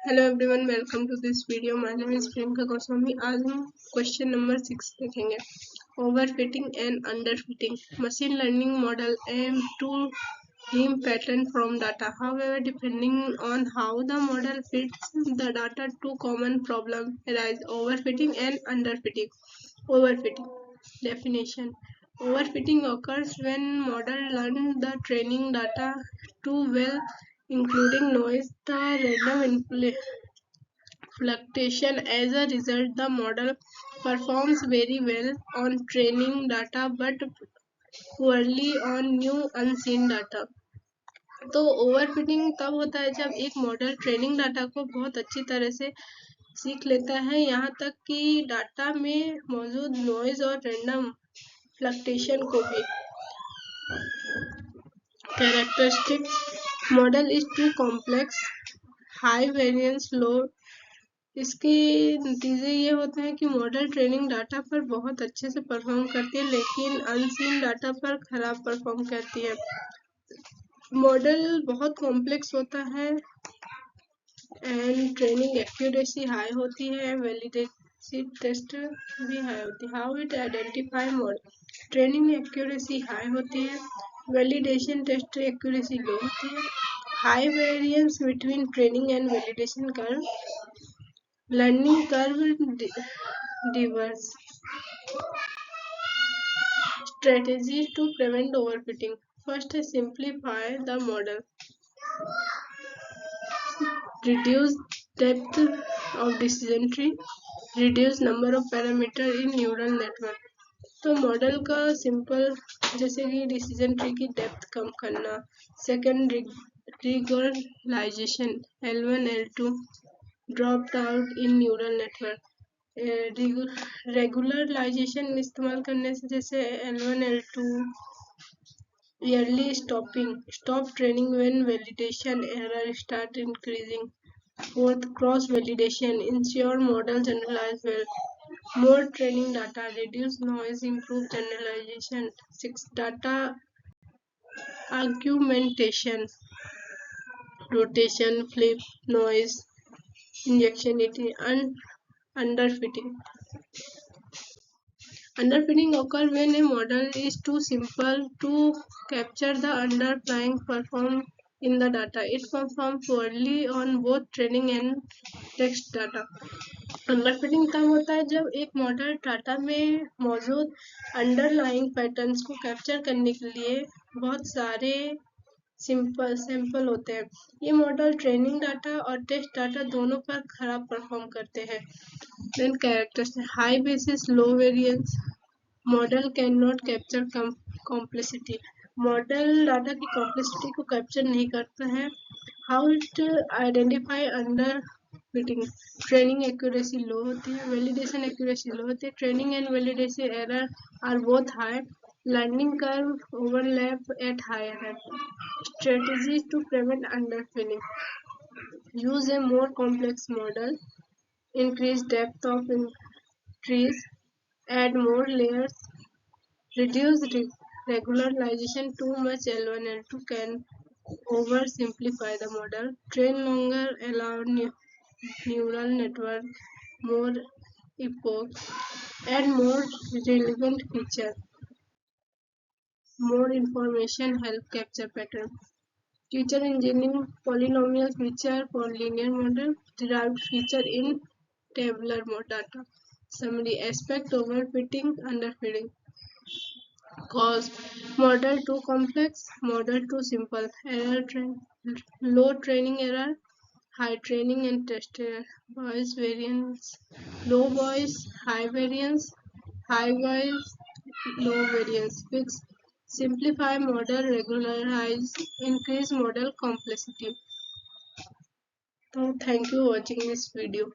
Hello everyone, welcome to this video. My name is Priyanka Goswami. आज हम question number 6 देखेंगे। Overfitting and underfitting. Machine learning model aim to dim pattern from data. However, depending on how the model fits the data, two common problems arise: overfitting and underfitting. Overfitting definition: overfitting occurs when model learn the training data too well, including noise, the random fluctuation. As a result, the model performs very well on training data but poorly on new unseen data. तो overfitting तब होता है जब एक model training data को बहुत अच्छी तरह से सीख लेता है, यहाँ तक कि डाटा में मौजूद नॉइज और रैंडम फ्लक्चुएशन को भी। Characteristic: model is too complex, high variance, low. इसके नतीजे ये होते हैं कि मॉडल ट्रेनिंग डाटा पर बहुत अच्छे से परफॉर्म करती है लेकिन अनसीन डाटा पर खराब परफॉर्म करती है। मॉडल बहुत कॉम्प्लेक्स होता है एंड ट्रेनिंग एक्यूरेसी हाई होती है, वैलिडेसी टेस्ट भी हाई होती है। How it identify model: training accuracy high होती है, वैलिडेशन टेस्ट एक्यूरेसी लो होती है, high variance between training and validation curve, learning curve Divers. Strategies to prevent overfitting. First, simplify the model. Reduce depth of decision tree. Reduce number of parameter in neural network. तो model का simple, जैसे कि decision tree की depth कम करना। Second, regularisation L1 L2 dropped out in neural network. Regularisation इस्तेमाल करने से जैसे L1 L2 yearly stopping, stop training when validation error start increasing. Fourth, cross validation, ensure model generalize well. More training data, reduce noise, improve generalization. 6, data augmentation, rotation, flip, noise, injectionity, and underfitting. Underfitting occurs when a model is too simple to capture the underlying performance in the data. It performs poorly on both training and text data. Underfitting तब होता है जब एक model data में मौजूद underlying patterns को capture करने के लिए बहुत सारे सैंपल होते हैं। ये मॉडल ट्रेनिंग डाटा और टेस्ट डाटा दोनों पर खराब परफॉर्म करते हैं। Then characters: high bias, low variance, model can not capture complexity, model data की कॉम्प्लेक्सिटी को कैप्चर नहीं करता है। How it identify underfitting: training accuracy low होती है, वैलिडेशन एक्यूरेसी लो होती है, training and validation error are both high, learning curve overlap at higher है। Strategies to prevent underfilling: use a more complex model, increase depth of trees, add more layers, reduce regularization. Too much L1 L2 can oversimplify the model. Train longer, allow neural network more epochs, add more relevant feature. More information help capture pattern. Feature engineering: polynomial feature for linear model, derived feature in tabular data. Summary: aspect overfitting, underfitting. Cause: model too complex, model too simple, low training error, high training and test error. Voice variance: low voice, high variance, high voice, low variance. Fix: simplify model, regularize, increase model complexity. So thank you for watching this video.